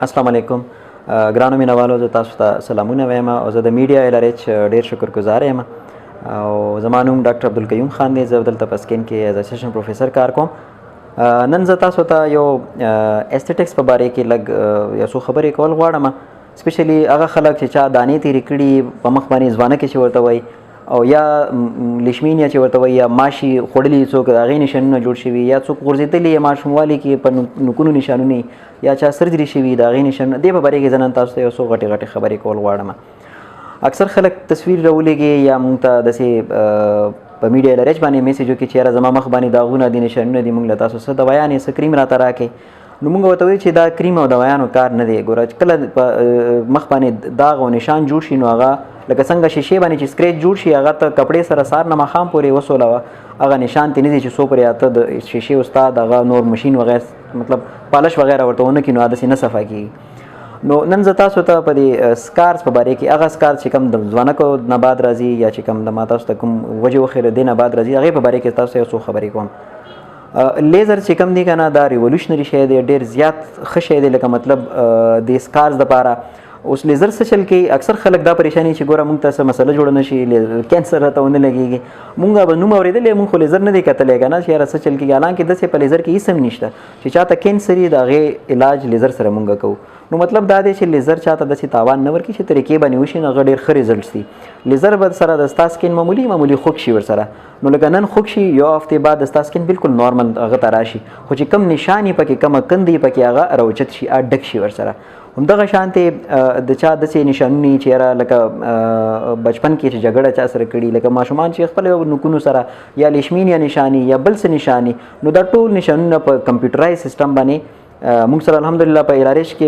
السلام علیکم ګرانو مینوالو، زه تاسو ته سلامونه وایم او زه د میډیا ایل آر ایچ ډېر شکرګزار یم او زما نوم ډاکټر عبدالقیوم خان دی. زه دلته په سکین کې ایز اسسټنټ پروفیسر کار کوم. نن زه تاسو ته یو اسټیټکس په باره کې لږ یو څو خبرې کول غواړم، سپیشلی هغه خلک چې چا دانې تېرې کړي په مخ باندې ځوانه کې چې ورته وایي او یا لیشمینیا چې ورته وایي یا ماشي خوړلي څوک د هغې نشانونه جوړ شوي یا څوک غورځېدلي یا ماشوموالي کې په نوکونو نشانونه یا چا سرجري شوي د هغې نشانونه، دې په باره کې زه نن تاسو ته یو څو غټې غټې خبرې کول غواړم. اکثر خلک تصویر راولېږي یا موږ ته داسې په میډیا ایل آر ایچ باندې میسیج وکړي چې یاره زما مخ باندې داغونه دي، نشانونه دي، موږ له تاسو څه دوایانې څه کریم راته راکړئ. نو موږ ورته وایو چې دا کریم او دوایانو کار نه دی. ګوره کله په مخ باندې داغ او نشان جوړ شي نو هغه لکه څنګه شیشې باندې چې سکریچ جوړ شي هغه ته کپړې سره سار نه ماښام پورې وسولوه، هغه نشان ته نه دی چې څو پورې اته د شیشې استاد هغه نور مشین وغیره مطلب پالش وغیره ورته ونه کړي نو هداسې نه صفا کېږي. نو نن زه تاسو ته په دې سکارز په باره کې هغه سکارز چې کوم د ځوانکو نه بعد راځي یا چې کوم د ما تاسو ته کوم وجې وښیي دې نه بعد راځي هغې په باره کې تاسو ته یو څو خبرې کوم. لیزر چې کوم دی که نه دا ریولوشنري شی دی، ډېر زیات ښه شی دی. لکه مطلب د سکارز دپاره اوس لیزر څه چل کوي، اکثر خلک دا پریشاني چې ګوره موږ ته څه مسله جوړه نه شي، کینسر راته ونه لګېږي. موږ به نوم اورېدلی موږ خو لیزر نه دی کتلی که نه چې یاره څه چل کېږي، حالانکې داسې په لیزر کې هېڅ هم نشته چې چاته کینسر وي د هغې علاج لیزر سره موږ کوو. نو مطلب دا دی چې لیزر چاته داسې تاوان نه ورکړي چې طریقې باندې وشي نو هغه ډېر ښه ریزلټس دي. لیزر به سره د ستا سکین معمولي خوږ شي ورسره، نو لکه نن خوږ شي یو هفتې بعد د ستا سکین بالکل نارمل هغه ته راشي، خو چې کم نشان یې پکې کمه کند یې پکې هغه راوچت شي ډک شي ورسره. همدغه شانتې د چا داسې نشانونه چې یاره لکه بچپن کې چې جګړه چا سره کړي، لکه ماشومان چې خپل نوکونو سره یا لیشمینیا نشاني یا بل څه نشاني، نو دا ټول نشانونه په کمپیوټرایز سیسټم باندې موږ سره الحمدلله په ایل آر ایچ کې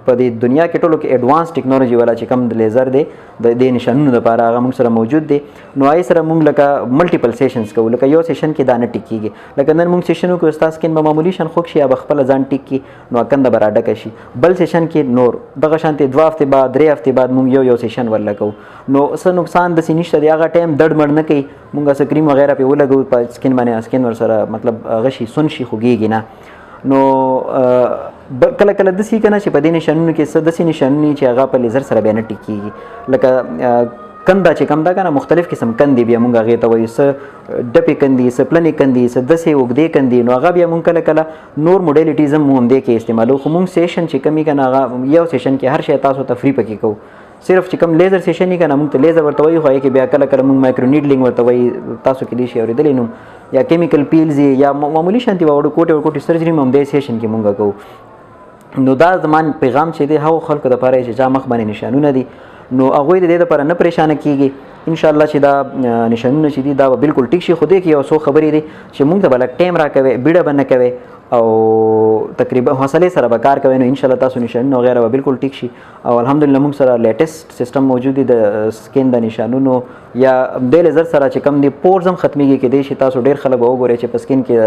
په دې دنیا کې ټولو کې ایډوانس ټیکنالوژي والا چې کوم د لیزر دی د دې نشانونو لپاره هغه موږ سره موجود دی. نو هغې سره موږ لکه ملټیپل سیشنز کوو، لکه یو سیشن کې دا نه ټیک کېږي، لکه نن موږ سیشن وکړو ستا سکین به معمولي شان خوږ شي یا به خپله ځان ټیک کړي نو کنده به راډکه شي. بل سیشن کې نور دغه شانتې 2 هفتې بعد 3 هفتې بعد موږ یو سیشن ورله کوو. نو څه نقصان داسې نشته دی، هغه ټایم دړ مړ نه کوي، موږ څه کریم وغیره پرې ولګوو په سکین باندې، سکین ورسره مطلب هغه شي سون شي خوږېږي نه. نو کله کله داسې که نه چې په دې نشانونو کې څه داسې نشانونه چې هغه په لیزر سره بیا نه ټیک کېږي، لکه کنده چې کوم ده که نه مختلف قسم کندې بیا موږ هغې ته وایو، څه ډپې کندې، څه پلنې کندې، څه داسې اوږدې کندې، نو هغه بیا موږ کله کله نور موډیلیټیز هم همدې کې استعمالوو. خو موږ سیشن چې کوم وي که نه هغه یو سیشن کې هر شی تاسو ته فری پکې کوو. صرف چې کوم لیزر سیشن وي که نه موږ ته لیزر ورته وایو، خو هغې کې بیا کله کله موږ مایکرو نیډلینګ ورته وایي، تاسو کې دې شي اورېدلی نوم، یا کیمیکل پیلز یا معمولي شانتې وړوکوټې وړوکوټې سرجري هم همدې سیشن کې موږ کوو. نو دا زمان پیغام چې دی هغو خلکو دپاره چې چا مخ باندې نشانونه دي نو هغوی د دې دپاره نه پریشانه کېږي. انشاءالله چې دا نشانونه چې دي دا به بالکل ټیک شي. خو دې کې یو څو خبرې دي چې موږ ته به لږ ټایم راکوئ، بیړه به نه کوئ او تقریبا حوصلې سره به کار کوئ، نو انشاءالله تاسو نشانونه وغیره به بالکل ټیک شي. او الحمدلله موږ سره لیټسټ سیسټم موجود دی د سکین د نشانونو یا د لیزر سره چې کوم دی پورز هم ختمیږي. کېدای شي تاسو ډېر خلک به وګورئ چې په سکین کې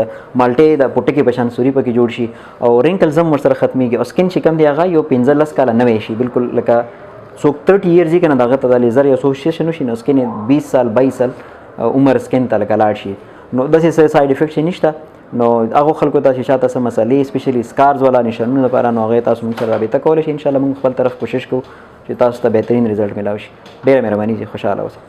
مالټې د پوټکي په شان سوري پکې جوړ شي او رینکلز هم ورسره ختمیږي او سکین چې کوم دی هغه یو 15 کاله نوی شي، بالکل لکه څوک 30 ایرز که نه د هغه ته د لیزر یو اسوسیشن وشي نو سکین 20 سال 22 سال عمر سکین ته لکه لاړ شي. نو داسې څه ساید افیکټس نشته. نو هغو خلکو ته چې چاته څه مسلې سپیشلی سکارز والا نشانونو لپاره نو هغې تاسو موږ سره رابطه کولی شئ. انشاءالله موږ خپل طرف کوشش کوو چې تاسو ته بهترین ریزلټ میلاو شي. ډېره مهرباني چې خوشحاله اوسئ.